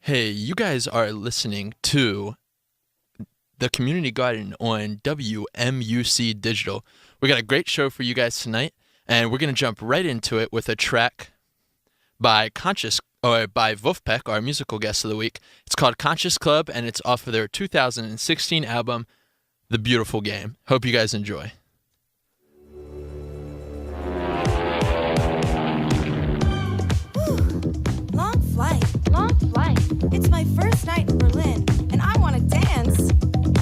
Hey, you guys are listening to the Community Garden on WMUC Digital. We got a great show for you guys tonight, and we're going to jump right into it with a track by Vulfpeck, our musical guest of the week. It's called Conscious Club, and it's off of their 2016 album, The Beautiful Game. Hope you guys enjoy. Long flight. It's my first night in Berlin, and I want to dance.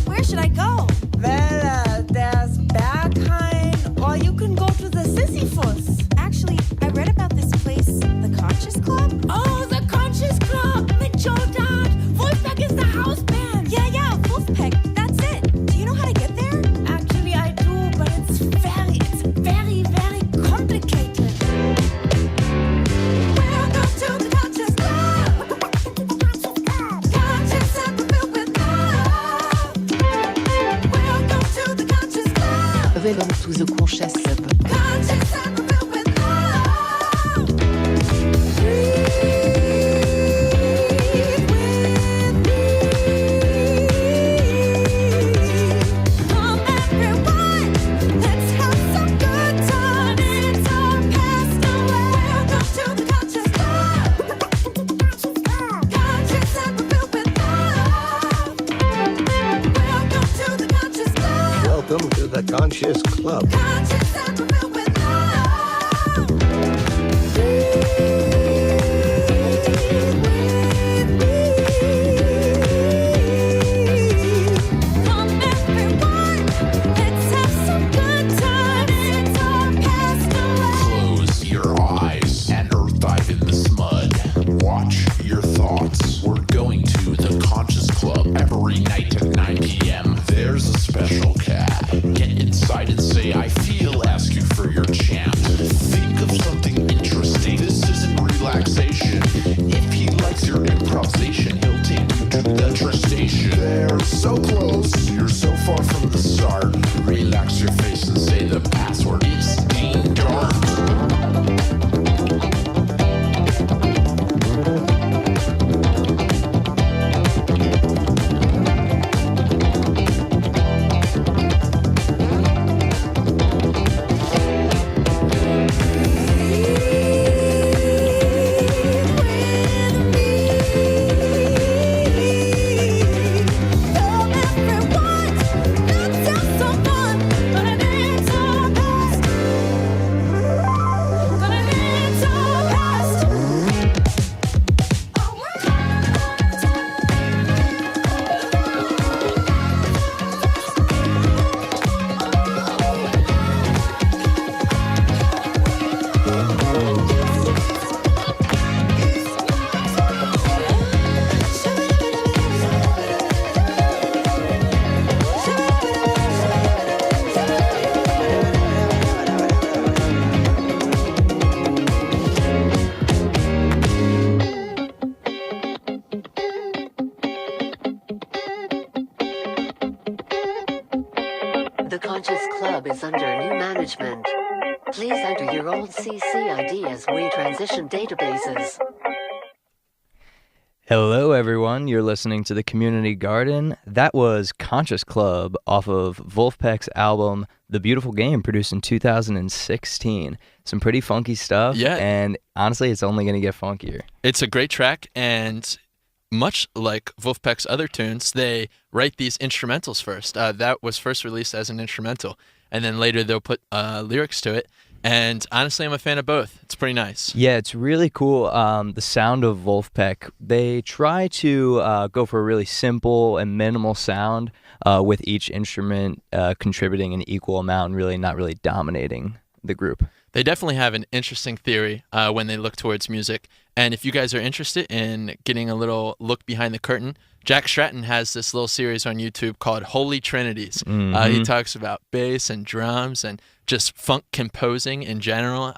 Where should I go? Well, there's Berghain, or you can go to the Sisyphus. Actually, I read about this place, the Conscious Club. Oh, the Conscious Club with Joe Dart. Vulfpeck is the house band. Yeah, Vulfpeck. That's it. Do you know how to get there? Actually, I do, but it's very, very complicated. Welcome to the Conscious Club. Conscious and filled with love. Welcome to the Conscious Club. Welcome to the Conscious Club. Conscious and filled with love. Breathe with me. Come everyone, let's have some good time. It's all passed away. Welcome to the Conscious Club. Conscious and filled with love. Welcome to the Conscious Club. Welcome to the Conscious Club. Conscious and filled with love. Breathe with me. Come everyone, let's have some good time. It's all passed away. Close your eyes and earth dive in this mud. Watch your thoughts. We're going to the Conscious Club every night at 9 p.m. There's a special cat. Get inside and say, I feel, ask you for your chant. Think of something interesting. This isn't relaxation. If he likes your improvisation, he'll take you to the train station. They're so close. You're so far from the start. Relax your face and say the password. It's Dean Dart. The Conscious Club is under new management. Please enter your old CC ID as we transition databases. Hello, everyone. You're listening to the Community Garden. That was Conscious Club off of Vulfpeck's album, The Beautiful Game, produced in 2016. Some pretty funky stuff. Yeah. And honestly, it's only going to get funkier. It's a great track, and much like Vulfpeck's other tunes, they write these instrumentals first. That was first released as an instrumental, and then later they'll put lyrics to it. And honestly, I'm a fan of both. It's pretty nice. Yeah, it's really cool. The sound of Vulfpeck, they try to go for a really simple and minimal sound with each instrument contributing an equal amount and really not really dominating the group. They definitely have an interesting theory when they look towards music. And if you guys are interested in getting a little look behind the curtain, Jack Stratton has this little series on YouTube called Holy Trinities. He talks about bass and drums and just funk composing in general.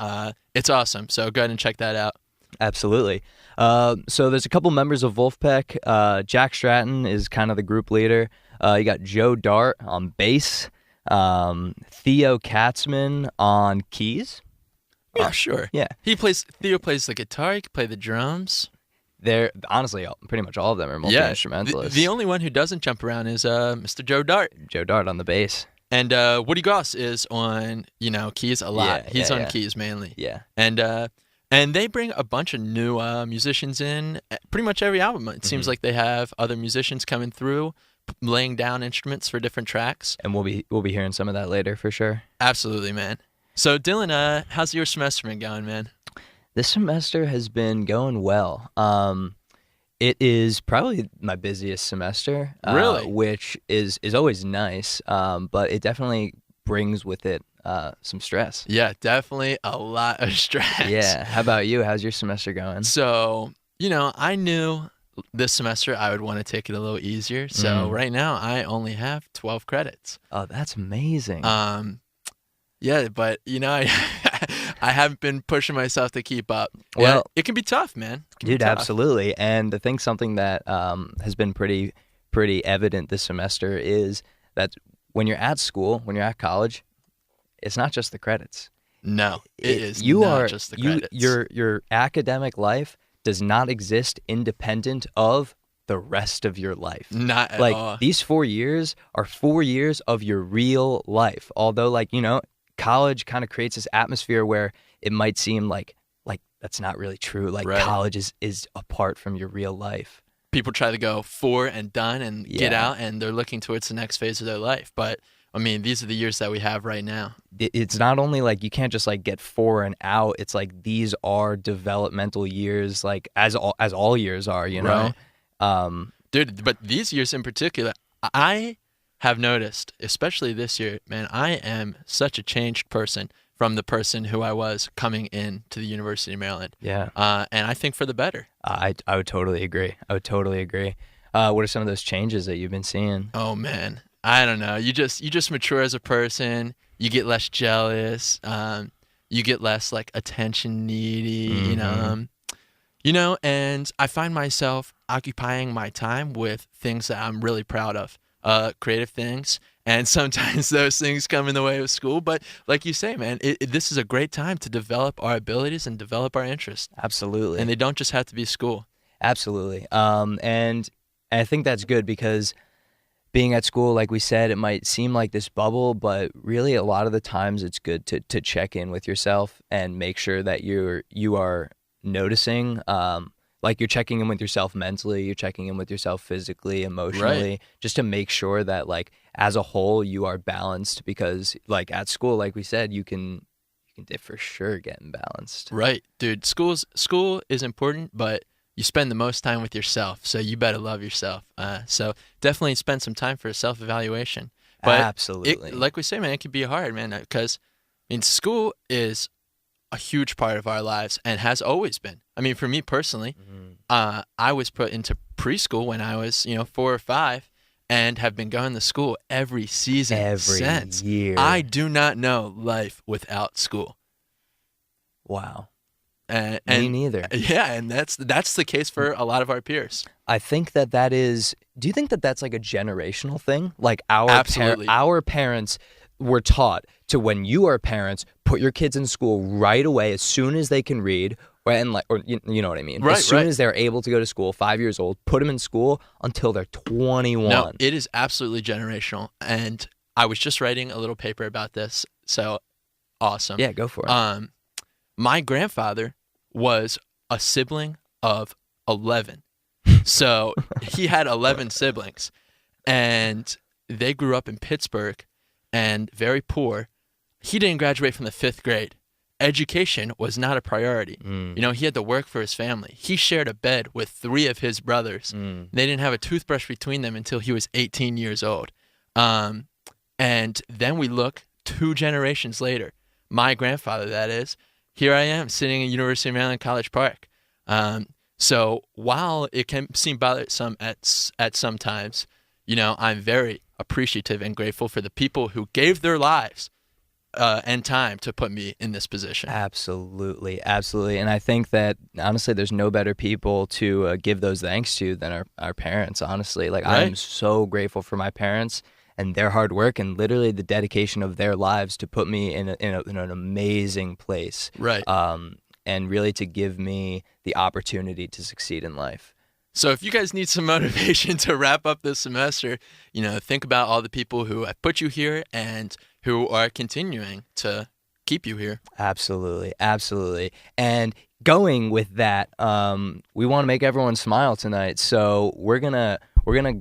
It's awesome. So go ahead and check that out. Absolutely. So there's a couple members of Vulfpeck. Jack Stratton is kind of the group leader. You got Joe Dart on bass. Theo Katzman on keys. Yeah, sure. Yeah. Theo plays the guitar, he can play the drums. They're honestly pretty much all of them are multi Yeah. instrumentalists. The only one who doesn't jump around is Mr. Joe Dart. Joe Dart on the bass. And Woody Goss is on, keys a lot. Yeah, He's yeah, on yeah. keys mainly. Yeah. And they bring a bunch of new musicians in pretty much every album. It seems like they have other musicians coming through, laying down instruments for different tracks. And we'll be hearing some of that later for sure. Absolutely, man. So Dylan, how's your semester been going, man? This semester has been going well. It is probably my busiest semester, Really? which is always nice, but it definitely brings with it some stress. Yeah, definitely a lot of stress. Yeah. How about you? How's your semester going? So, I knew this semester I would want to take it a little easier. So right now I only have 12 credits. Oh, that's amazing. Yeah, but I haven't been pushing myself to keep up. Well, it can be tough, man. It can be Dude, tough. absolutely. And I think something that has been pretty evident this semester is that when you're at school, when you're at college, it's not just the credits. No, it is You not are just the credits. your academic life does not exist independent of the rest of your life. Not at Like all. these 4 years are 4 years of your real life. Although college kind of creates this atmosphere where it might seem like that's not really true. Like Right. college is apart from your real life. People try to go for and done and get Yeah. out, and they're looking towards the next phase of their life. But I mean, these are the years that we have right now. It's not only like you can't just like get for and out. It's like these are developmental years, like as all years are, Dude, but these years in particular, I have noticed, especially this year, man, I am such a changed person from the person who I was coming in to the University of Maryland. Yeah. And I think for the better. I would totally agree. What are some of those changes that you've been seeing? Oh man, I don't know. You just mature as a person. You get less jealous. You get less like attention needy. And I find myself occupying my time with things that I'm really proud of, creative things. And sometimes those things come in the way of school. But like you say, man, this is a great time to develop our abilities and develop our interests. Absolutely. And they don't just have to be school. Absolutely. And I think that's good because being at school, like we said, it might seem like this bubble, but really a lot of the times it's good to check in with yourself and make sure that you are noticing, like you're checking in with yourself mentally, you're checking in with yourself physically, emotionally, just to make sure that like as a whole you are balanced, because like at school, like we said, you can for sure get imbalanced. Right, dude. School is important, but you spend the most time with yourself, so you better love yourself. So definitely spend some time for self-evaluation. But Absolutely. like we say, man, it can be hard, man, because school is a huge part of our lives and has always been. I mean, for me personally, I was put into preschool when I was 4 or 5, and have been going to school every season since. year. I do not know life without school. Wow. And Me neither. Yeah, and that's the case for a lot of our peers. I think that is. Do you think that that's like a generational thing? Like our Absolutely. our parents were taught to, when you are parents, put your kids in school right away as soon as they can read, or you know what I mean. Right, as soon right. as they're able to go to school, 5 years old, put them in school until they're 21. No, it is absolutely generational. And I was just writing a little paper about this, so awesome. Yeah, go for it. My grandfather was a sibling of 11. So he had 11 siblings, and they grew up in Pittsburgh and very poor. He didn't graduate from the 5th grade. Education was not a priority. He had to work for his family. He shared a bed with 3 of his brothers. They didn't have a toothbrush between them until he was 18 years old. And then we look 2 generations later. My grandfather, that is. Here I am sitting at University of Maryland College Park. So while it can seem bothersome at some times, I'm very appreciative and grateful for the people who gave their lives and time to put me in this position. Absolutely. And I think that, honestly, there's no better people to give those thanks to than our parents, honestly. Like, Right. I'm so grateful for my parents and their hard work and literally the dedication of their lives to put me in an amazing place. Right. and really to give me the opportunity to succeed in life. So if you guys need some motivation to wrap up this semester, think about all the people who have put you here and who are continuing to keep you here. Absolutely, absolutely. And going with that, we want to make everyone smile tonight. So we're gonna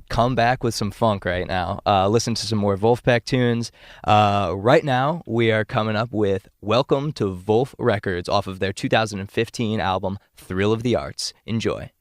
come back with some funk right now. Listen to some more Vulfpeck tunes. Right now, we are coming up with "Welcome to Vulf Records" off of their 2015 album "Thrill of the Arts." Enjoy.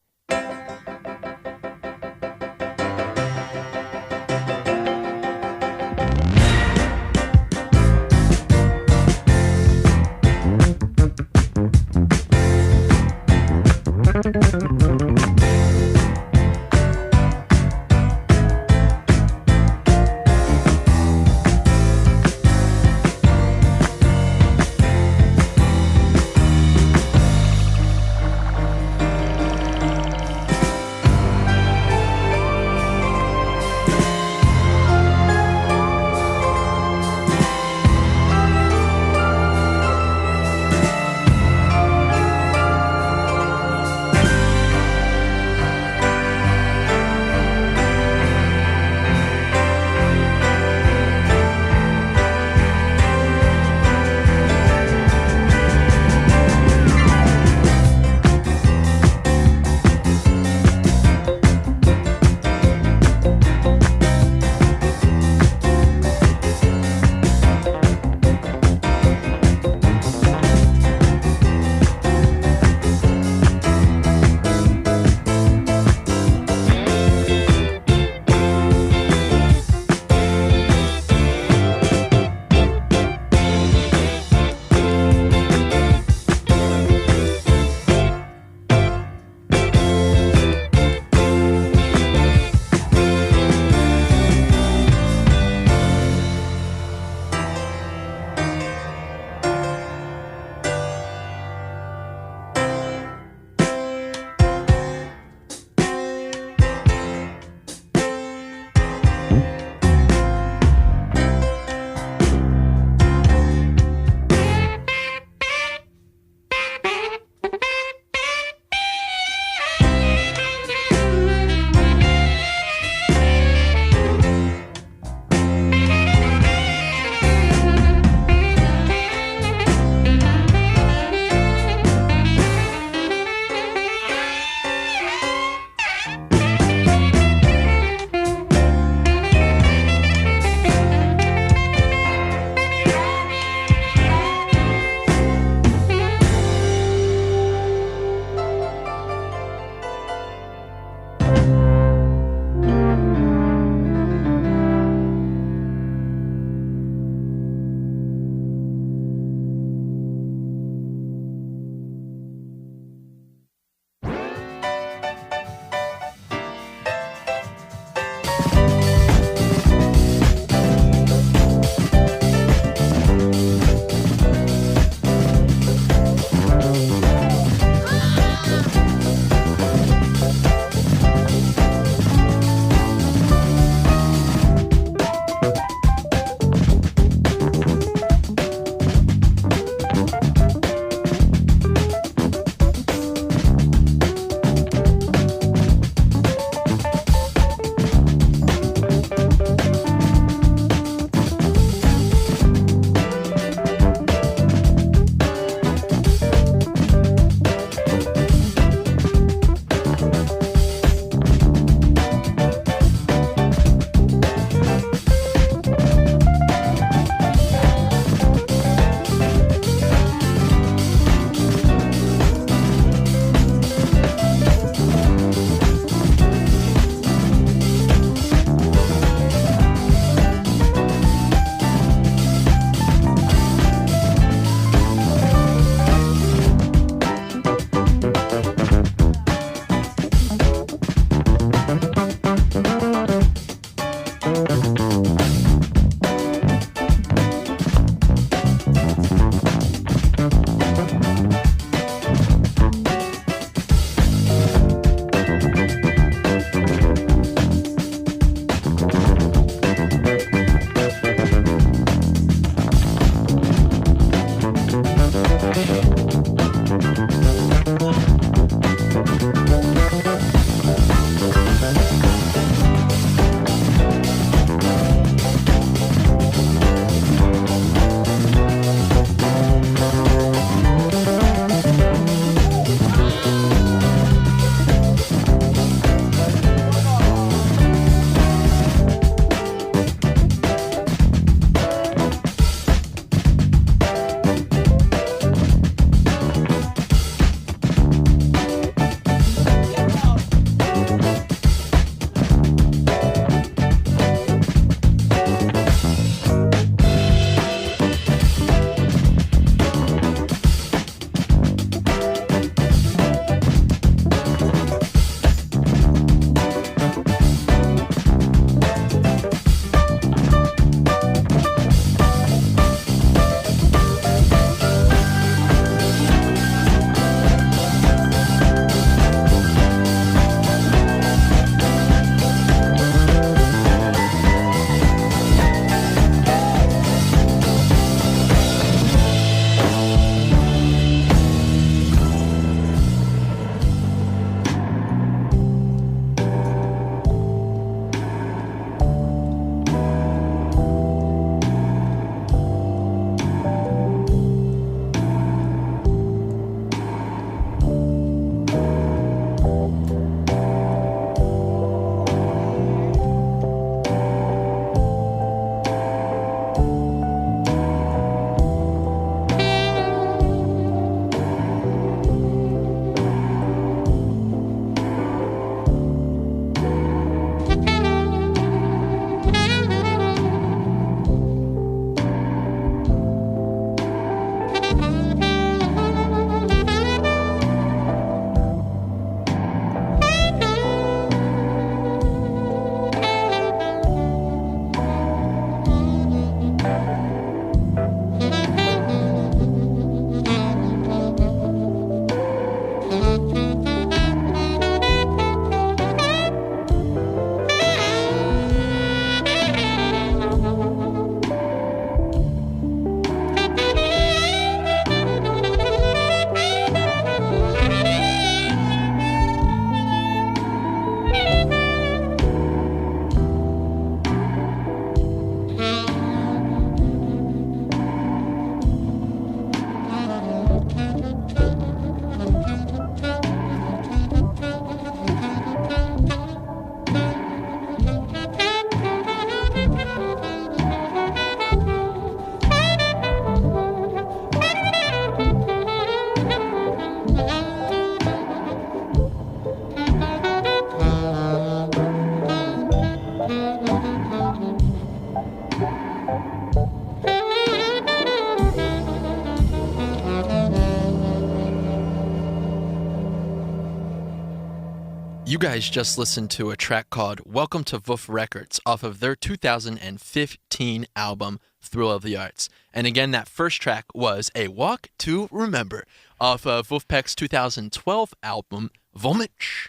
You guys just listened to a track called Welcome to Vulf Records off of their 2015 album, Thrill of the Arts. And again, that first track was A Walk to Remember off of Vulfpeck's 2012 album, Vulfpeck.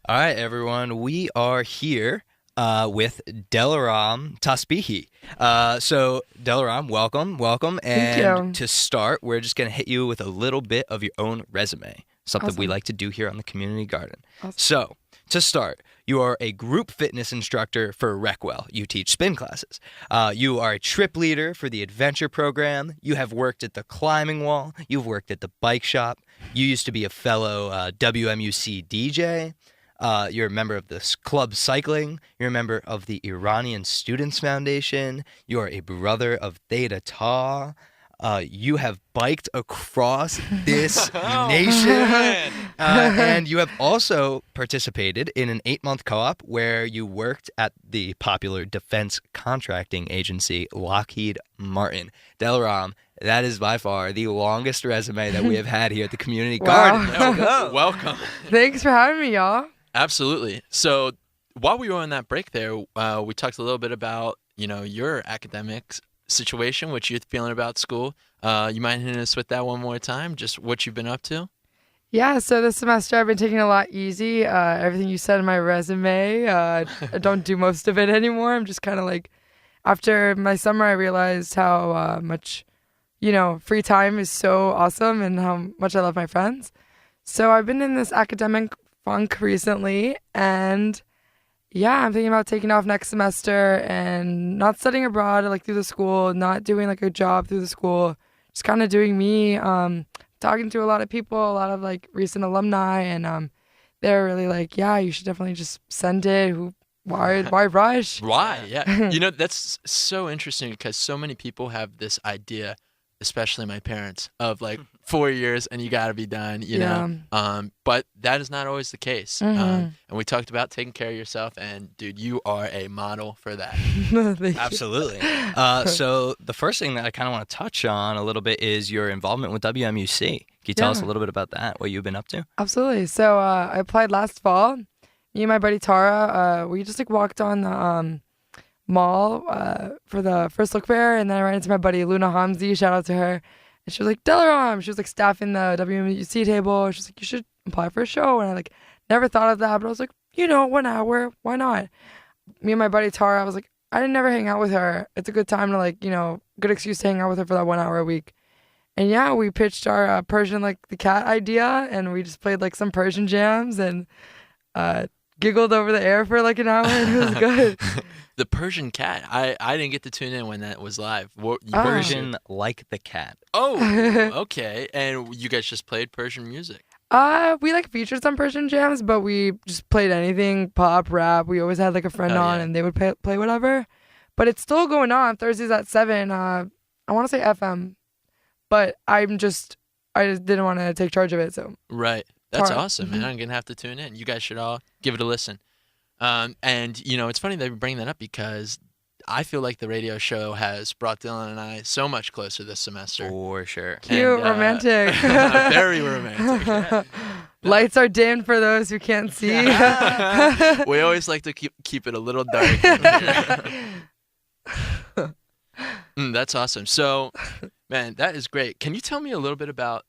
All right, everyone. We are here with Aram Tassbihi. So, Aram, welcome. And to start, we're just going to hit you with a little bit of your own resume, something we like to do here on the Community Garden. So, to start, you are a group fitness instructor for Recwell. You teach spin classes. You are a trip leader for the adventure program. You have worked at the climbing wall. You've worked at the bike shop. You used to be a fellow WMUC DJ. You're a member of the club cycling. You're a member of the Iranian Students Foundation. You are a brother of Theta Tau. You have biked across this nation. And you have also participated in an 8-month co-op where you worked at the popular defense contracting agency, Lockheed Martin. Aram, that is by far the longest resume that we have had here at the Community Garden. Welcome. Thanks for having me, y'all. Absolutely. So while we were on that break there, we talked a little bit about, your academic situation, what you're feeling about school. You mind hitting us with that one more time, just what you've been up to? Yeah, so this semester I've been taking it a lot easy. Everything you said in my resume, I don't do most of it anymore. I'm just kind of like, after my summer, I realized how much, free time is so awesome and how much I love my friends. So I've been in this academic funk recently, and yeah, I'm thinking about taking off next semester and not studying abroad through the school, not doing a job through the school, just kind of doing me, talking to a lot of people, a lot of recent alumni, and they're really like, yeah, you should definitely just send it. Why rush? Why? Yeah. That's so interesting because so many people have this idea, especially my parents, of 4 years and you got to be done, know. But that is not always the case. And we talked about taking care of yourself, and dude, you are a model for that. Absolutely. So the first thing that I kind of want to touch on a little bit is your involvement with WMUC. Can you tell us a little bit about that, what you've been up to? Absolutely. So I applied last fall. Me and my buddy Tara, we just walked on the mall for the first look fair, and then I ran into my buddy Luna Hamzi, shout out to her, and she was like, Aram, she was staffing the WMUC table. She was like, you should apply for a show, and I never thought of that, but I was like, 1 hour, why not? Me and my buddy Tara, I was like, I didn't never hang out with her. It's a good time to good excuse to hang out with her for that 1 hour a week. And yeah, we pitched our Persian the cat idea, and we just played some Persian jams and giggled over the air for an hour, and it was good. The Persian cat. I didn't get to tune in when that was live. Persian like the cat. Oh, okay. And you guys just played Persian music? We featured some Persian jams, but we just played anything, pop, rap. We always had a friend on, and they would play whatever. But it's still going on Thursdays at 7. I want to say FM, but I just didn't want to take charge of it. So right. That's awesome, man. I'm going to have to tune in. You guys should all give it a listen. And, it's funny that you bring that up because I feel like the radio show has brought Dylan and I so much closer this semester. For sure. Cute, romantic. Very romantic. Yeah. Lights are dimmed for those who can't see. We always like to keep it a little dark in here. That's awesome. So, man, that is great. Can you tell me a little bit about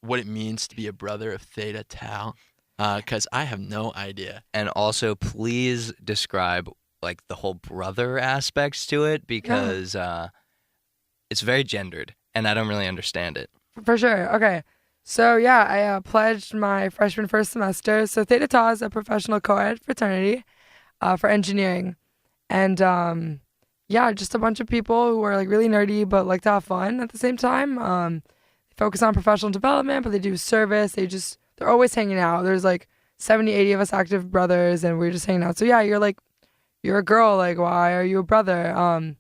what it means to be a brother of Theta Tau? Because I have no idea. And also, please describe the whole brother aspects to it, because it's very gendered, and I don't really understand it. For sure. Okay. So yeah, I pledged my freshman first semester. So Theta Tau is a professional co-ed fraternity for engineering, and just a bunch of people who are really nerdy but like to have fun at the same time. They focus on professional development, but they do service. They're always hanging out. There's 70, 80 of us active brothers, and we're just hanging out. So yeah, you're a girl. Why are you a brother?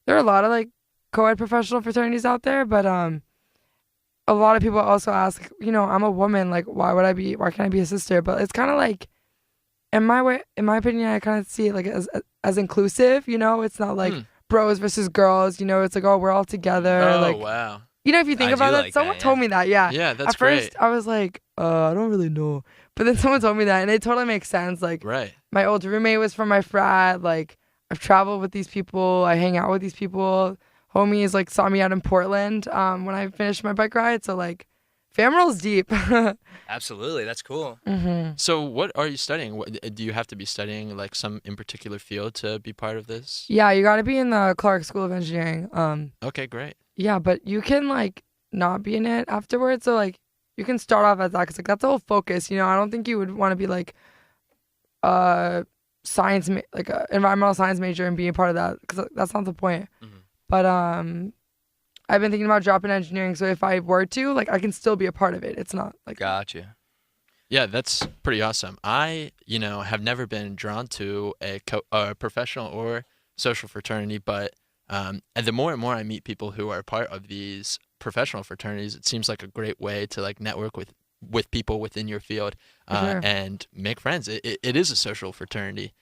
There are a lot of co-ed professional fraternities out there, but a lot of people also ask, I'm a woman. Why can't I be a sister? But it's kind of in my opinion, I kind of see it as inclusive. It's not bros versus girls. It's we're all together. Oh, wow. If you think about it, someone told me that, yeah. Yeah, that's At first, I was I don't really know. But then someone told me that, and it totally makes sense. Like, Right. my old roommate was from my frat. Like, I've traveled with these people. I hang out with these people. Homies, like, saw me out in Portland when I finished my bike ride. So, like, fam rolls deep. Absolutely, that's cool. So what are you studying? Do you have to be studying like some in particular field to be part of this? Yeah, you got to be in the Clark School of Engineering. Okay, great. Yeah, but you can, like, not be in it afterwards. So, like, you can start off as that because, like, that's the whole focus. You know, I don't think you would want to be, like, science, like, a environmental science major and be a part of that because that's not the point. But I've been thinking about dropping engineering. So if I were to, like, I can still be a part of it. It's not, like... Gotcha. Yeah, that's pretty awesome. I, have never been drawn to a professional or social fraternity, but and the more and more I meet people who are part of these professional fraternities, it seems like a great way to like network with people within your field Sure. and make friends. It is a social fraternity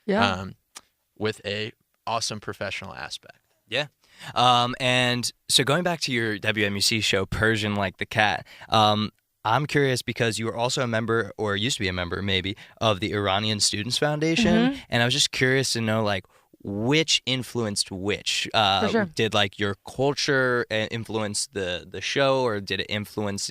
with a awesome professional aspect. Yeah. And so going back to your WMUC show, Persian Like the Cat, I'm curious because you were also a member, or used to be a member maybe, of the Iranian Students Foundation. And I was just curious to know, like, which influenced which? sure. Did, like, your culture influence the show, or did it influence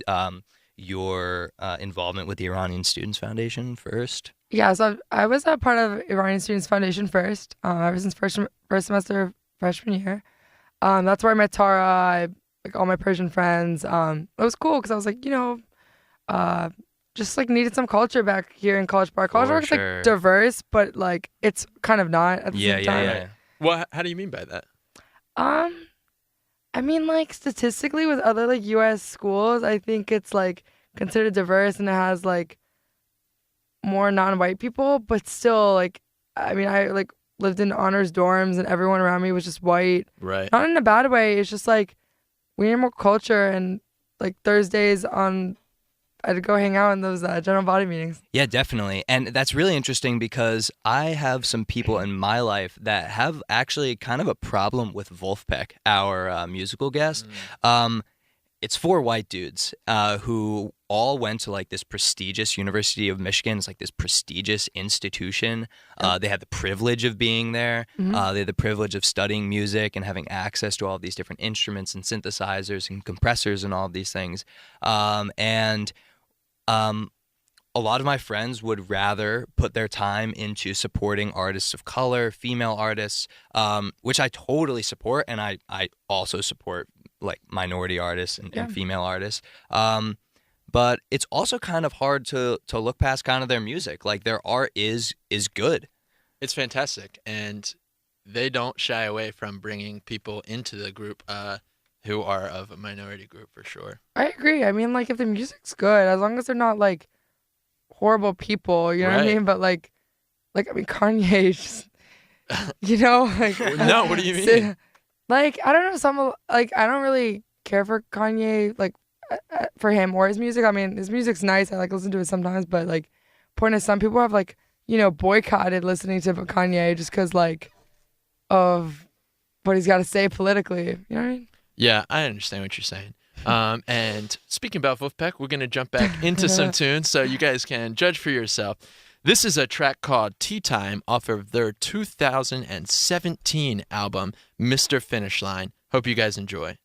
your involvement with the Iranian Students Foundation first? Yeah, so I was a part of Iranian Students Foundation first, ever since first semester of freshman year. That's where I met Tara, like all my Persian friends. It was cool because I was like, just like needed some culture back here in College Park. College Park is like diverse, but like it's kind of not at the same time. Yeah. Well, how do you mean by that? I mean, like, statistically with other like U.S. schools, I think it's like considered diverse and it has like more non-white people, but still, like, I mean, I like lived in honors dorms and everyone around me was just white. Right. Not in a bad way. It's just like we need more culture, and like Thursdays I'd go hang out in those general body meetings. Yeah, definitely. And that's really interesting because I have some people in my life that have actually kind of a problem with Vulfpeck, our musical guest. It's 4 white dudes who all went to like this prestigious University of Michigan. It's like this prestigious institution. They had the privilege of being there. They had the privilege of studying music and having access to all of these different instruments and synthesizers and compressors and all of these things. A lot of my friends would rather put their time into supporting artists of color, female artists, which I totally support, and I also support like minority artists and female artists. But it's also kind of hard to look past kind of their music. Like their art is good. It's fantastic, and they don't shy away from bringing people into the group who are of a minority group for sure. I agree. I mean, like, if the music's good, as long as they're not like horrible people, you know what I Right. mean? But like I mean, Kanye, just, like No, what do you mean? Like, I don't know, some like I don't really care for Kanye, like for him or his music. I mean, his music's nice. I like listen to it sometimes, but like, point is, some people have like boycotted listening to Kanye just because like of what he's got to say politically. You know what I mean? Yeah, I understand what you're saying. And speaking about Vulfpeck, we're going to jump back into some tunes so you guys can judge for yourself. This is a track called Tea Time off of their 2017 album, Mr. Finish Line. Hope you guys enjoy.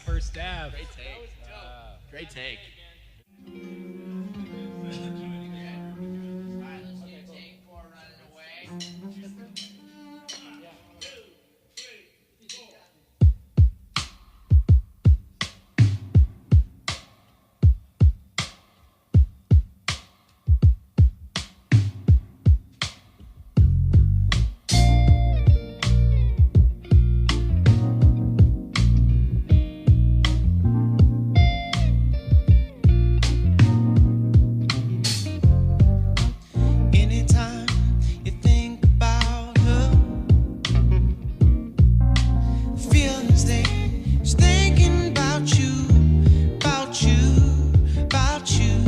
first stab. Great take. Great take. Anytime you think about her, feelings she's thinking about you, about you, about you.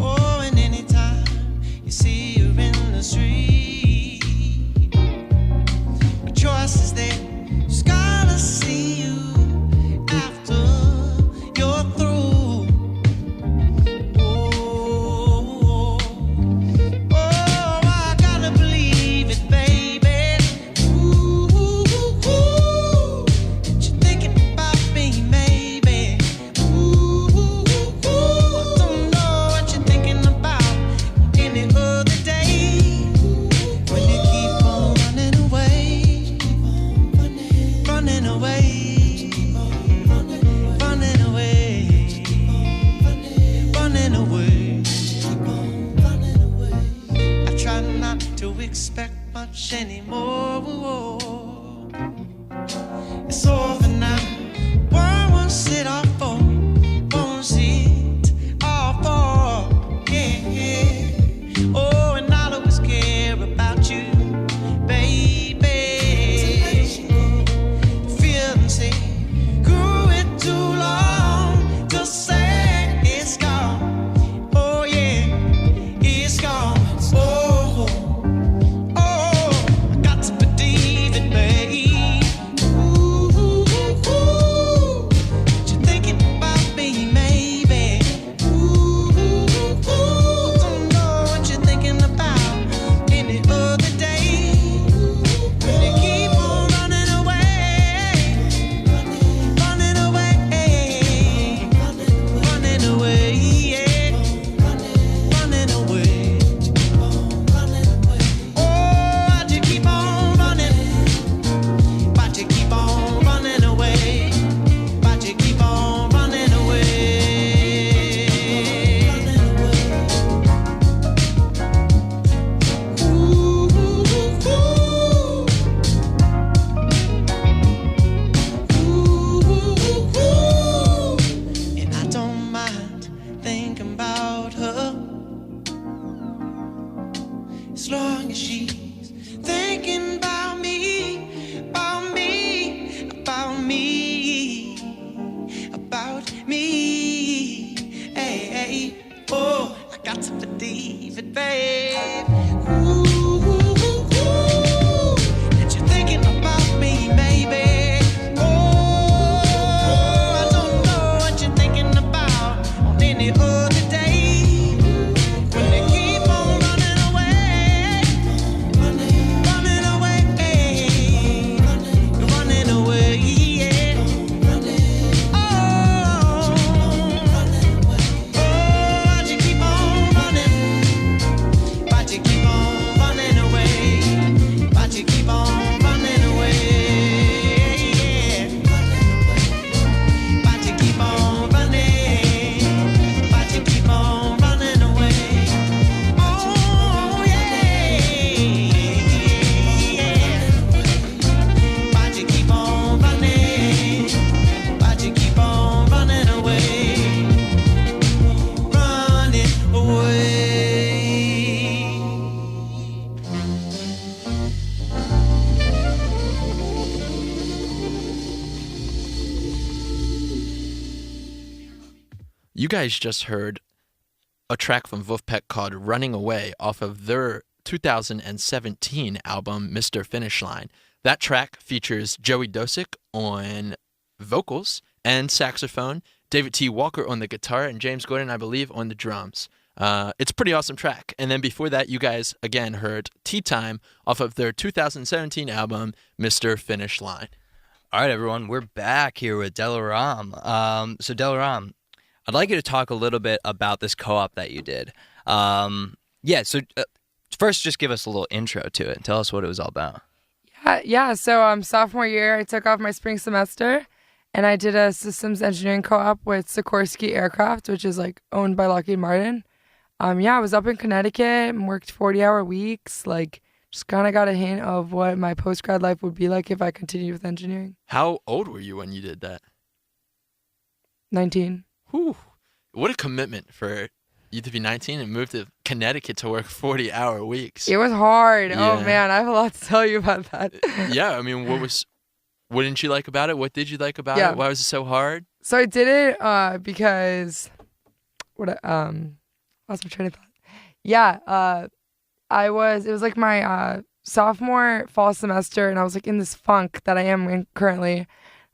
Oh, and anytime you see her in the street, the choice is there. She's gotta see you after you're through. Oh, I gotta believe it, baby. Ooh, that you're thinking about me, maybe. Ooh, I don't know what you're thinking about any other day. When you keep on running away, running away, running away, running away. I try not to expect much anymore. It's over now. Why won't sit off for? Won't sit off for? Yeah. Oh, and I'll always care about you, baby. Feelings say, grew it too long to say it's gone. Oh yeah, it's gone. Oh, I got to believe it, babe. Ooh, that you're thinking about me, maybe. Ooh, don't know what you're thinking about any other day. When you keep on running away, running away, running away, yeah, running away. Oh, why'd you keep on running? Why'd you keep on running away? Why'd you keep on running away? Ooh, and I don't mind thinking about her as long as she's thinking about me, about me, about me, about me. Hey, oh, I got to believe it, babe. Ooh, that you're thinking about me, maybe. Oh, I don't know what you're thinking about on any other day. When they keep on running away, running away, running away, yeah. Oh, why'd you keep on running? Why'd you keep on running away? Why'd you keep on running away? Yeah. Why'd you keep on running? Why'd you keep on running away? Oh, yeah. Why'd you keep on running? Why'd you keep on running away? Running away. You guys just heard a track from Vulfpeck called Running Away off of their 2017 album, Mr. Finish Line. That track features Joey Dosick on vocals and saxophone, David T. Walker on the guitar, and James Gordon, I believe, on the drums. It's a pretty awesome track. And then before that, you guys, again, heard Tea Time off of their 2017 album, Mr. Finish Line. All right, everyone, we're back here with Delaram. So Delaram, I'd like you to talk a little bit about this co-op that you did. First, just give us a little intro to it and tell us what it was all about. Yeah. So sophomore year, I took off my spring semester, and I did a systems engineering co-op with Sikorsky Aircraft, which is like owned by Lockheed Martin. I was up in Connecticut and worked 40-hour weeks. Like, just kind of got a hint of what my post-grad life would be like if I continued with engineering. How old were you when you did that? 19. Whew. What a commitment for you to be 19 and move to Connecticut to work 40-hour weeks. It was hard. Yeah. Oh man, I have a lot to tell you about that. Yeah, I mean, what didn't you like about it? What did you like about it? Why was it so hard? So I did it because lost my train of thought. Yeah, it was like my sophomore fall semester, and I was like in this funk that I am in currently. I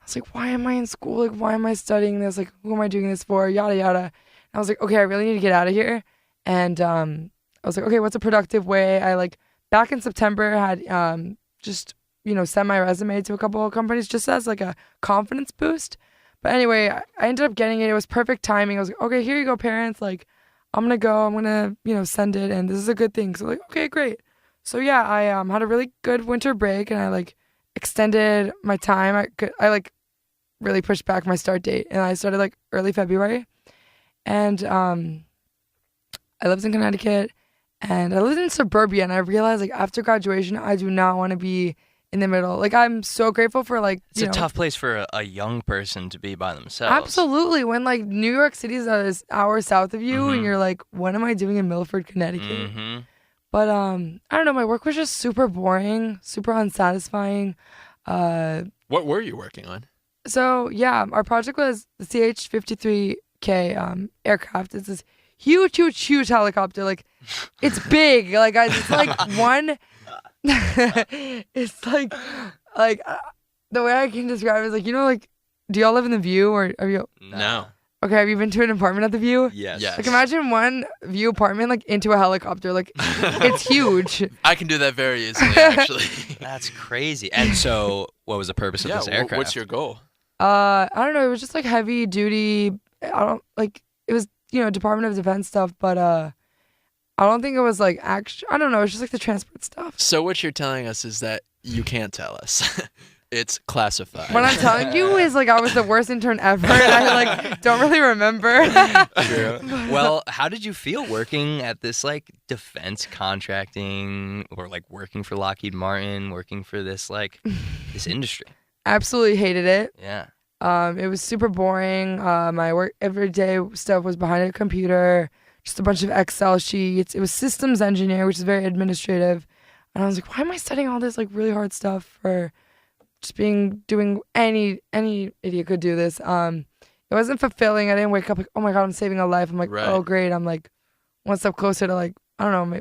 was like, why am I in school? Like, why am I studying this? Like, who am I doing this for? Yada yada. And I was like, okay, I really need to get out of here. And I was like, okay, what's a productive way? I back in September had just sent my resume to a couple of companies just as like a confidence boost. But anyway, I ended up getting it. It was perfect timing. I was like, okay, here you go, parents. Like, I'm going to go. I'm going to, send it. And this is a good thing. So like, okay, great. So yeah, I had a really good winter break, and I extended my time. I really pushed back my start date, and I started early February. And I lived in Connecticut, and I lived in suburbia, and I realized after graduation, I do not want to be in the middle. I'm so grateful for It's a tough place for a young person to be by themselves. Absolutely. When New York City is an hour south of you, and you're like, what am I doing in Milford, Connecticut? Mm-hmm. But I don't know. My work was just super boring, super unsatisfying. What were you working on? So yeah, our project was the CH-53K aircraft. It's this huge helicopter. It's big. It's one. It's the way I can describe it is do y'all live in the View, or have you? No. Okay, have you been to an apartment at the View? Yes. Imagine one View apartment into a helicopter. It's huge. I can do that very easily, actually. That's crazy. And so, what was the purpose of this aircraft? What's your goal? I don't know. It was just heavy duty. It was Department of Defense stuff, but I don't think it was action. I don't know. It's just the transport stuff. So what you're telling us is that you can't tell us. It's classified. What I'm telling you is I was the worst intern ever, and I don't really remember. True. Well, how did you feel working at this defense contracting, or working for Lockheed Martin, working for this this industry? Absolutely hated it. Yeah. It was super boring. My work everyday stuff was behind a computer, just a bunch of Excel sheets. It was systems engineer, which is very administrative. And I was like, why am I studying all this really hard stuff for just doing any idiot could do this. It wasn't fulfilling. I didn't wake up oh my God, I'm saving a life. I'm like, right. Oh great. I'm one step closer to I don't know,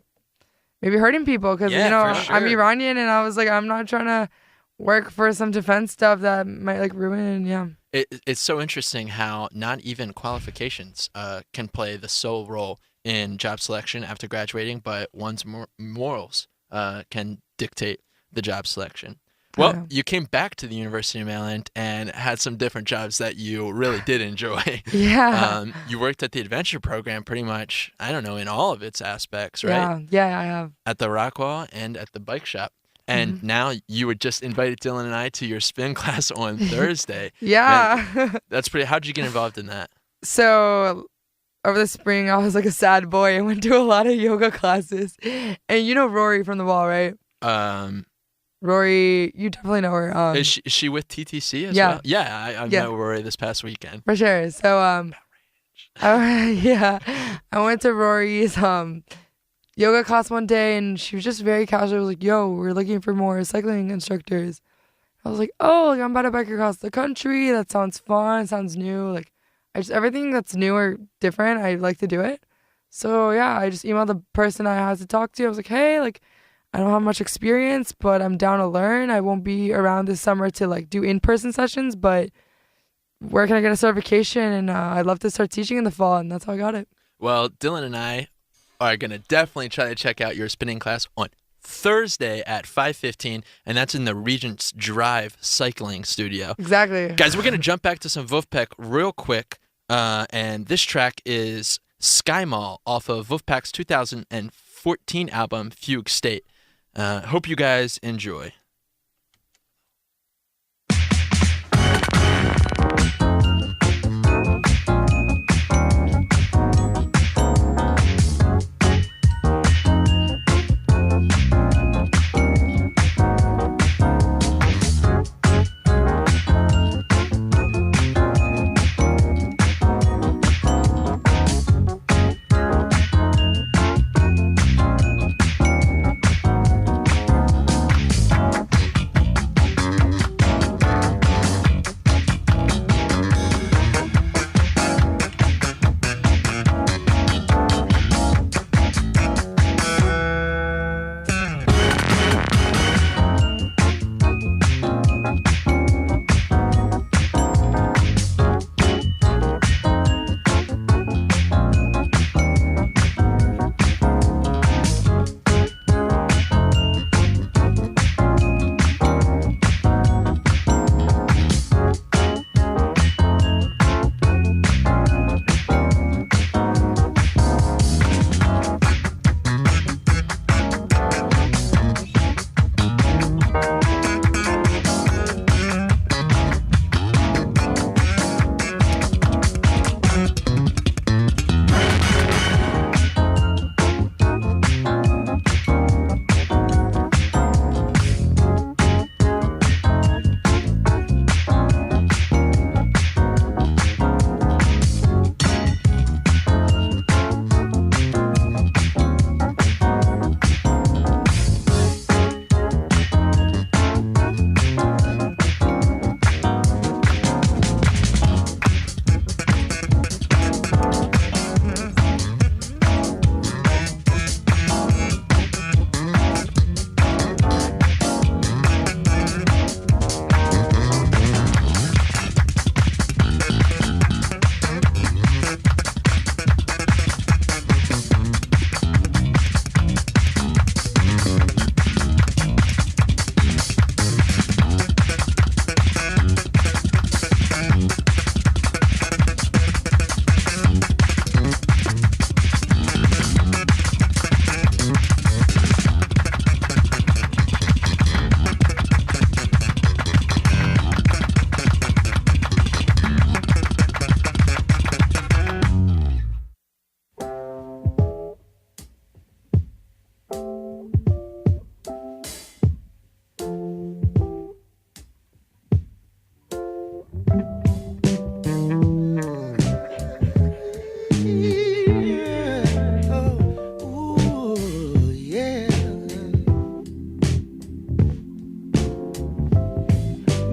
maybe hurting people, because for sure. I'm Iranian, and I was I'm not trying to work for some defense stuff that might ruin. Yeah. It's so interesting how not even qualifications can play the sole role in job selection after graduating, but one's morals can dictate the job selection. Well, you came back to the University of Maryland and had some different jobs that you really did enjoy. Yeah. You worked at the adventure program pretty much, I don't know, in all of its aspects, right? Yeah, I have. At the Rockwall and at the bike shop. And now you would just invited Dylan and I to your spin class on Thursday. Yeah. Man, that's pretty. How did you get involved in that? So over the spring, I was a sad boy and went to a lot of yoga classes. And you know Rory from the wall, right? Rory, you definitely know her. Is she with TTC as yeah. well? Yeah, I met Rory this past weekend. For sure. So I went to Rory's yoga class one day, and she was just very casual. Was like, yo, we're looking for more cycling instructors. I was like, oh, I'm about to bike across the country. That sounds fun. Sounds new. Everything that's new or different, I like to do it. So yeah, I just emailed the person I had to talk to. I was like, hey, I don't have much experience, but I'm down to learn. I won't be around this summer to do in-person sessions, but where can I get a certification? And I'd love to start teaching in the fall, and that's how I got it. Well, Dylan and I are going to definitely try to check out your spinning class on Thursday at 5:15, and that's in the Regent's Drive Cycling Studio. Exactly. Guys, we're going to jump back to some Vulfpeck real quick, and this track is Sky Mall off of Vulfpeck's 2014 album, Fugue State. Hope you guys enjoy.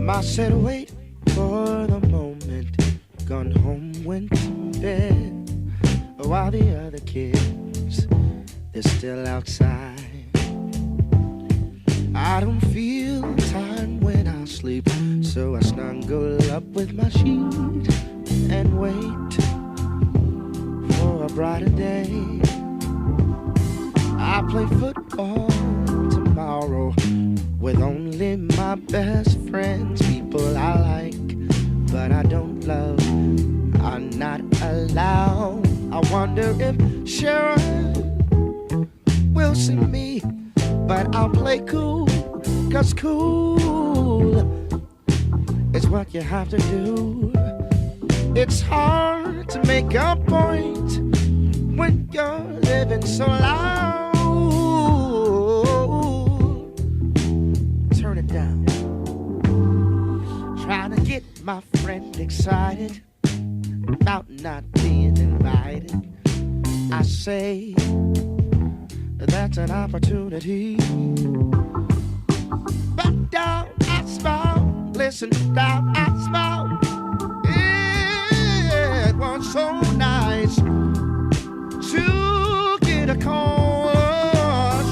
I said wait for the moment, gone home, went to bed, while the other kids, they're still outside. I don't feel time when I sleep, so I snuggle up with my sheet and wait for a brighter day. I play football tomorrow with only my best friends, people I like, but I don't love, are not allowed. I wonder if Sharon will see me, but I'll play cool, 'cause cool is what you have to do. It's hard to make a point when you're living so loud. Turn it down. Trying to get my friend excited about not being invited. I say that's an opportunity. But down I smile, listen down I smile. It was so nice to get a call.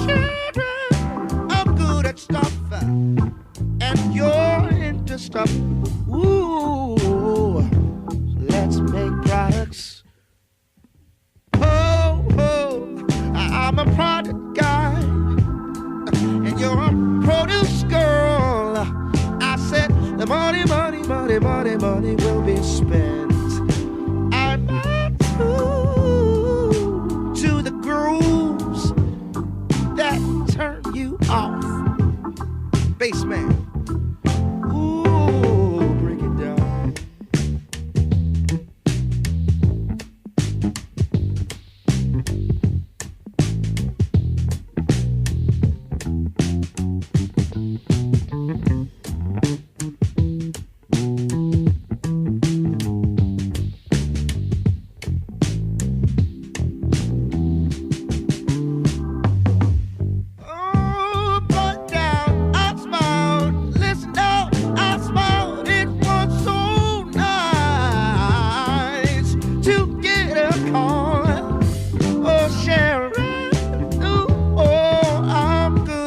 Children, I'm good at stuff, and you're into stuff. Ooh, let's make products. Oh, I'm a product guy.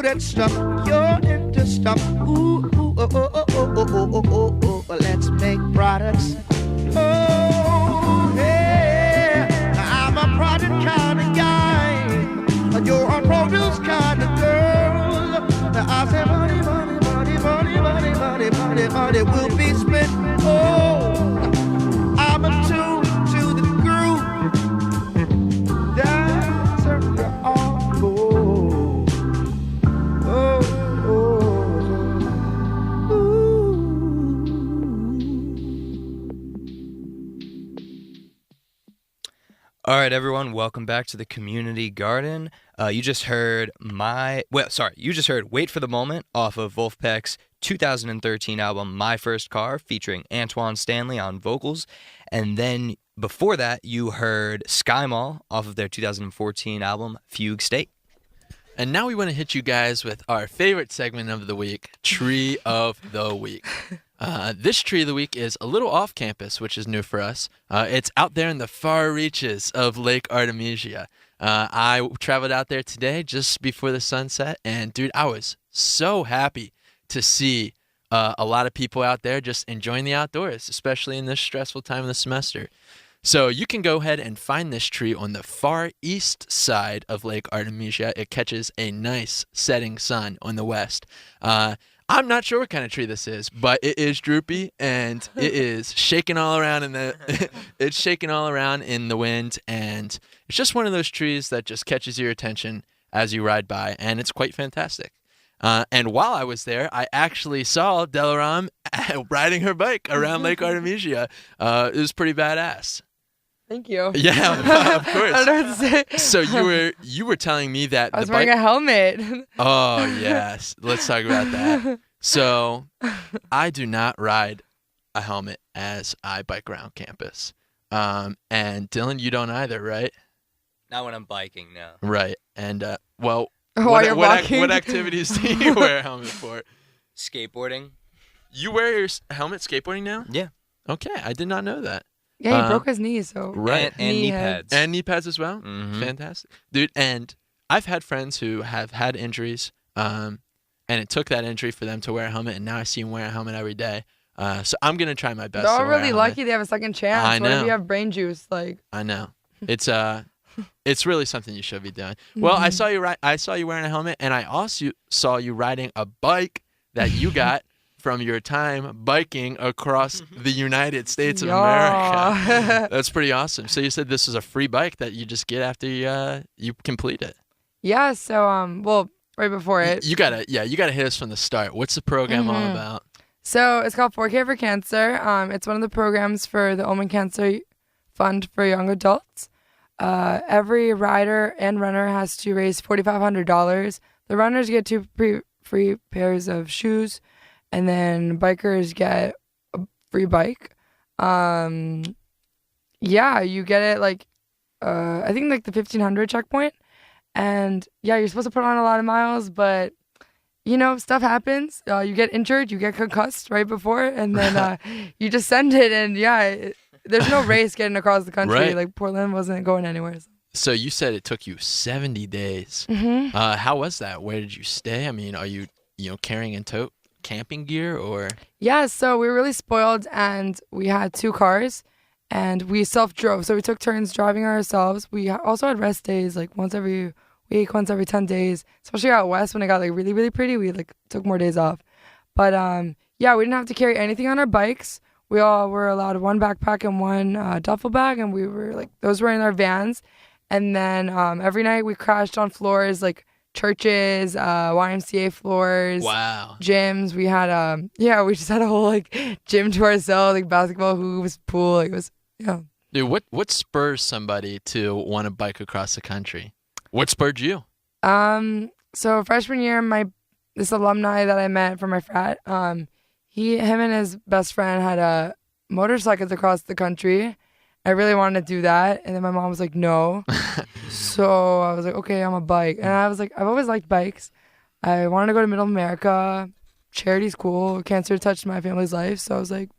get stuck. You're into stuff. Ooh, ooh, oh, oh, oh, oh, oh, oh, oh, oh, oh. Let's make products. Oh, yeah. I'm a product kind of guy. You're a produce kind of girl. I say money, money, money, money, money, money, money, money will be spent. Oh, I'm attuned to the groove. Dancer on board. Oh, oh, ooh. All right, everyone, welcome back to the Community Garden. You just heard Wait for the Moment off of Vulfpeck's 2013 album My First Car, featuring Antoine Stanley on vocals. And then before that, you heard Sky Mall off of their 2014 album Fugue State. And now we want to hit you guys with our favorite segment of the week, Tree of the Week. This Tree of the Week is a little off campus, which is new for us. It's out there in the far reaches of Lake Artemisia. I traveled out there today just before the sunset, and dude, I was so happy to see a lot of people out there just enjoying the outdoors, especially in this stressful time of the semester. So you can go ahead and find this tree on the far east side of Lake Artemisia. It catches a nice setting sun on the west. I'm not sure what kind of tree this is, but it is droopy and it is shaking all around it's shaking all around in the wind, and it's just one of those trees that just catches your attention as you ride by, and it's quite fantastic. And while I was there, I actually saw Aram riding her bike around Lake Artemisia. It was pretty badass. Thank you. Yeah, of course. I don't know what to say. So you were telling me that I was the wearing bike. a helmet. Oh yes, let's talk about that. So I do not ride a helmet as I bike around campus. And Dylan, you don't either, right? Not when I'm biking, no. Right. And well, While you're walking. what activities do you wear a helmet for? Skateboarding? You wear your helmet skateboarding now? Yeah. Okay, I did not know that. Yeah, he broke his knee, so. Right. And knee pads. And knee pads as well? Mhm. Fantastic. Dude, and I've had friends who have had injuries, and it took that injury for them to wear a helmet, and now I see them wear a helmet every day. So I'm going to try my best They're to all wear a really helmet. lucky they have a second chance. I What if know. you have brain juice? Like, I know. It's really something you should be doing. Well, I saw you wearing a helmet, and I also saw you riding a bike that you got from your time biking across the United States of America. yeah. That's pretty awesome. So you said this was a free bike that you just get after you complete it. Yeah, so, well, right before it. You gotta hit us from the start. What's the program all about? So it's called 4K for Cancer. It's one of the programs for the Omen Cancer Fund for young adults. Every rider and runner has to raise $4,500. The runners get two free pairs of shoes, and then bikers get a free bike. Yeah, you get it like I think like the 1500 checkpoint, and yeah, you're supposed to put on a lot of miles, but you know, stuff happens. You get injured, you get concussed right before, and then you just send it, and yeah, there's no race getting across the country. Right. Like Portland wasn't going anywhere. So you said it took you 70 days. Mm-hmm. How was that? Where did you stay? I mean, are you carrying and tote camping gear or? Yeah, so we were really spoiled, and we had 2 cars, and we self-drove. So we took turns driving ourselves. We also had rest days, like once every week, once every 10 days. Especially out west when it got like really, really pretty, we like took more days off. But yeah, we didn't have to carry anything on our bikes. We all were allowed 1 backpack and 1 duffel bag, and we were like, those were in our vans. And then every night we crashed on floors like churches, YMCA floors, Wow. gyms. We had we just had a whole like gym to ourselves, like basketball hoops, pool. Like, it was Dude, what spurs somebody to want to bike across the country? What spurred you? So freshman year, this alumni that I met from my frat, him and his best friend had motorcycles across the country. I really wanted to do that, and then my mom was like, no. So I was like, okay, I'm a bike. And I was like, I've always liked bikes. I wanted to go to Middle America. Charity's cool. Cancer touched my family's life, so I was like,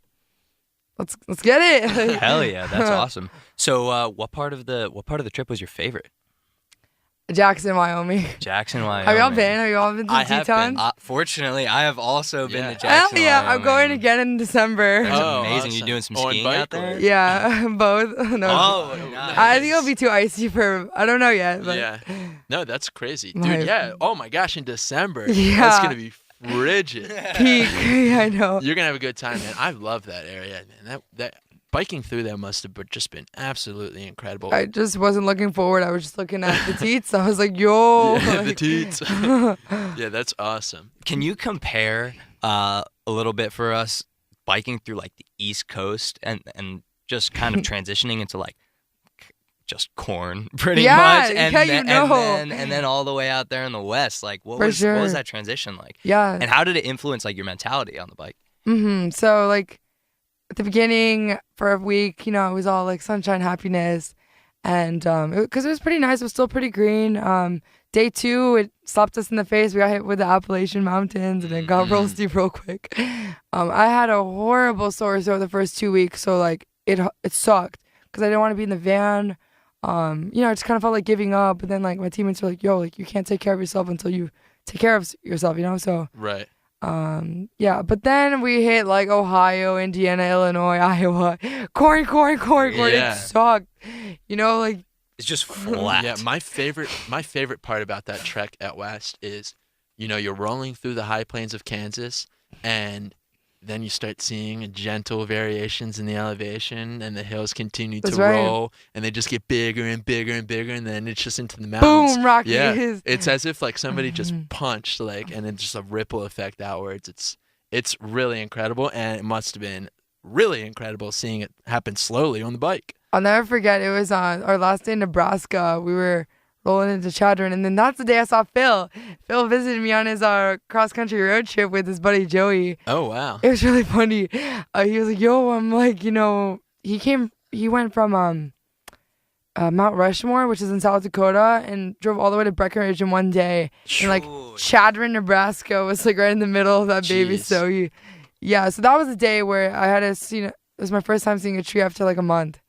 let's get it. Hell yeah, that's awesome. So what part of the trip was your favorite? Jackson, Wyoming. Jackson, Wyoming. Have y'all been? Have y'all been to I have been. Tetons? Fortunately, I have also been Yeah. to Jackson, Hell yeah, I'm Wyoming. going again in December. That's Oh, amazing. awesome. You doing some On skiing bike out there? or- Yeah, both. No. Oh, nice. I think it'll be too icy for. I don't know yet. But Yeah. No, that's crazy. Dude, My- yeah. Oh my gosh, in December. That's Yeah. going to be frigid. peak. Yeah, I know. You're going to have a good time, man. I love that area, man. That biking through there must have just been absolutely incredible. I just wasn't looking forward. I was just looking at the teats. I was like, yo. Yeah, the like- teats. Yeah, that's awesome. Can you compare a little bit for us biking through like the East Coast and just kind of transitioning into like just corn pretty Yeah, much and yeah, then, you know. and then all the way out there in the West, like what For was sure. that transition like? Yeah. And how did it influence like your mentality on the bike? So like at the beginning for a week, it was all like sunshine, happiness, and because it was pretty nice. It was still pretty green. Day 2, it slapped us in the face. We got hit with the Appalachian Mountains, and it got real steep real quick. I had a horrible sore throat the first 2 weeks, so like it sucked because I didn't want to be in the van. I just kind of felt like giving up. But then like my teammates were like, "Yo, like you can't take care of yourself until you take care of yourself," So Right. yeah, but then we hit like Ohio, Indiana, Illinois, Iowa. Corn. Yeah. It sucked. Like It's just flat. Yeah, my favorite part about that trek out west is, you're rolling through the high plains of Kansas, and then you start seeing gentle variations in the elevation, and the hills continue That's to right. roll, and they just get bigger and bigger and bigger, and then it's just into the mountains. boom, Rockies. Yeah, it's as if like somebody just punched, like, and then just a ripple effect outwards. It's really incredible, and it must have been really incredible seeing it happen slowly on the bike. I'll never forget. It was on our last day in Nebraska. We were rolling into Chadron, and then that's the day I saw Phil. Phil visited me on his cross country road trip with his buddy Joey. Oh wow. It was really funny. He was like, "Yo," I'm like, he went from Mount Rushmore, which is in South Dakota, and drove all the way to Breckenridge in one day. And like Chadron, Nebraska was like right in the middle of that baby. Jeez. So so that was the day where I had it was my first time seeing a tree after like a month.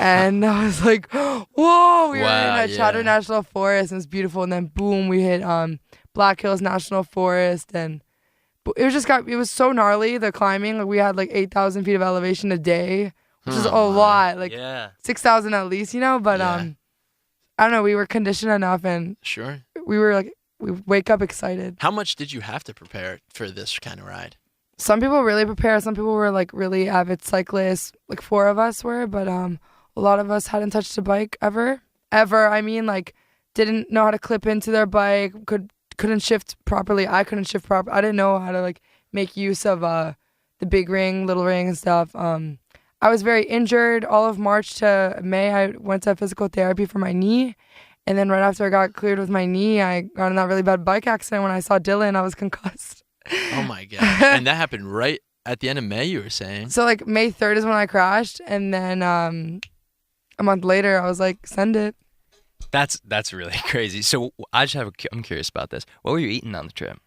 And I was like, whoa, we were Wow, in Chadron yeah. National Forest, and it was beautiful. And then boom, we hit Black Hills National Forest, and it was so gnarly, the climbing. Like we had like 8,000 feet of elevation a day, which is a lot, like Yeah. 6,000 at least, but Yeah. I don't know, we were conditioned enough, and Sure. we were like, we wake up excited. How much did you have to prepare for this kind of ride? Some people really prepare, some people were like really avid cyclists, like 4 of us were, but a lot of us hadn't touched a bike ever. I mean, like, didn't know how to clip into their bike, couldn't shift properly. I couldn't shift properly. I didn't know how to like make use of the big ring, little ring, and stuff. I was very injured. All of March to May, I went to physical therapy for my knee, and then right after I got cleared with my knee, I got in that really bad bike accident. When I saw Dylan, I was concussed. Oh my gosh. And that happened right at the end of May, you were saying? So like May 3rd is when I crashed, and then a month later, I was like, send it. That's really crazy. So I'm curious about this. What were you eating on the trip?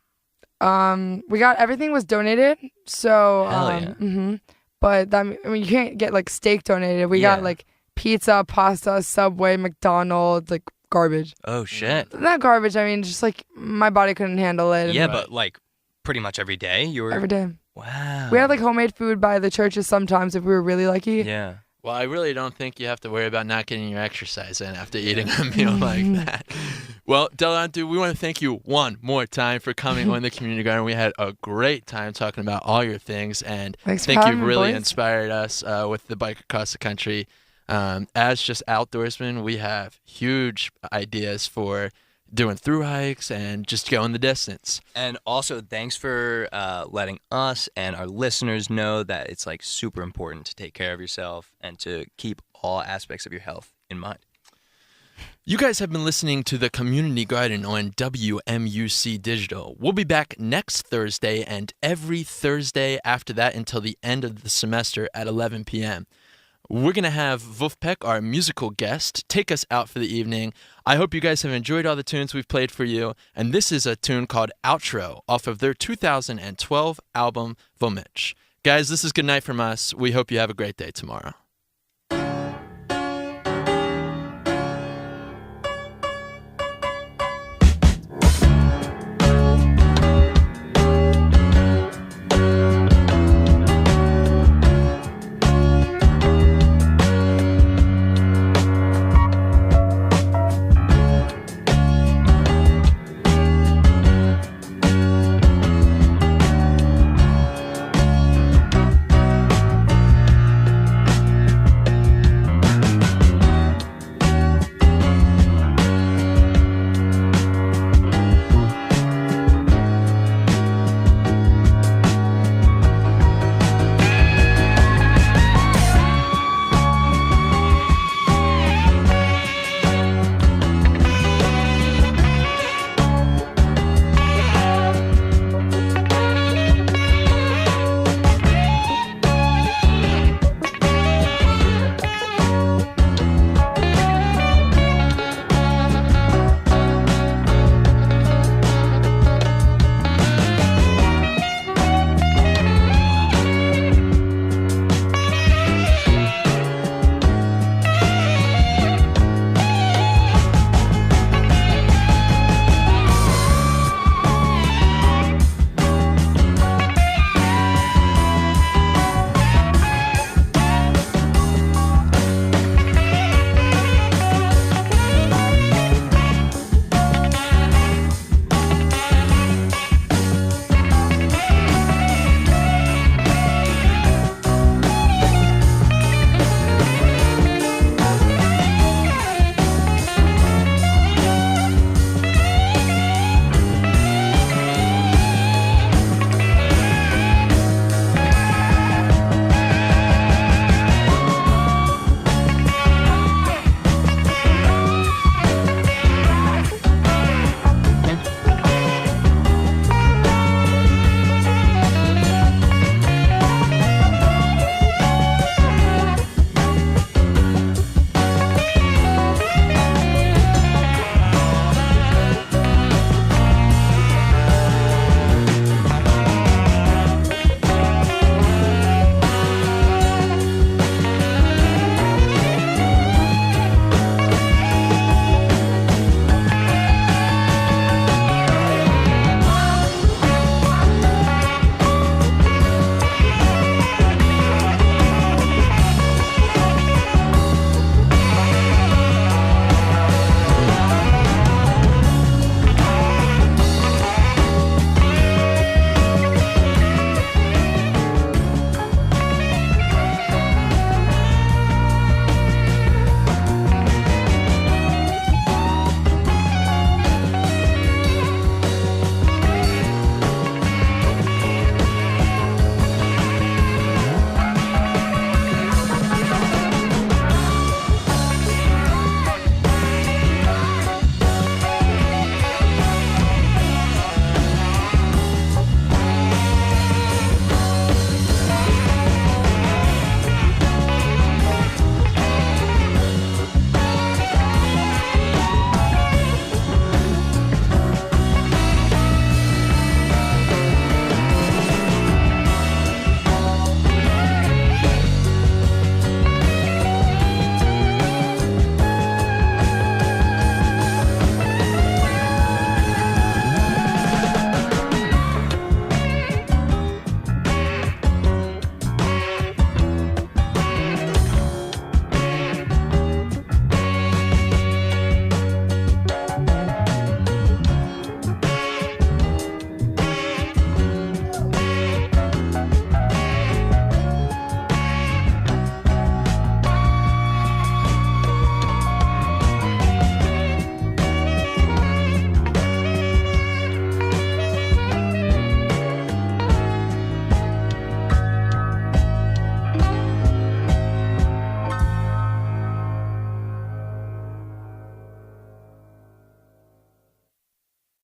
We got everything was donated. So Hell yeah. But you can't get like steak donated. We Yeah. got like pizza, pasta, Subway, McDonald's, like garbage. Oh shit. Not garbage. I mean, just like my body couldn't handle it. Yeah, and but like pretty much every day you were. every day. Wow. We had like homemade food by the churches sometimes if we were really lucky. Yeah. Well, I really don't think you have to worry about not getting your exercise in after eating a meal like that. Well, Delantu, we want to thank you one more time for coming on the Community Garden. We had a great time talking about all your things, and Thanks for think having you've me, really boys. inspired us with the bike across the country. As just outdoorsmen, we have huge ideas for doing through hikes and just going the distance. And also, thanks for letting us and our listeners know that it's like super important to take care of yourself and to keep all aspects of your health in mind. You guys have been listening to the Community Garden on WMUC Digital. We'll be back next Thursday and every Thursday after that until the end of the semester at 11 p.m. We're going to have Vulfpeck, our musical guest, take us out for the evening. I hope you guys have enjoyed all the tunes we've played for you. And this is a tune called Outro off of their 2012 album, Vulfpeck. Guys, this is good night from us. We hope you have a great day tomorrow.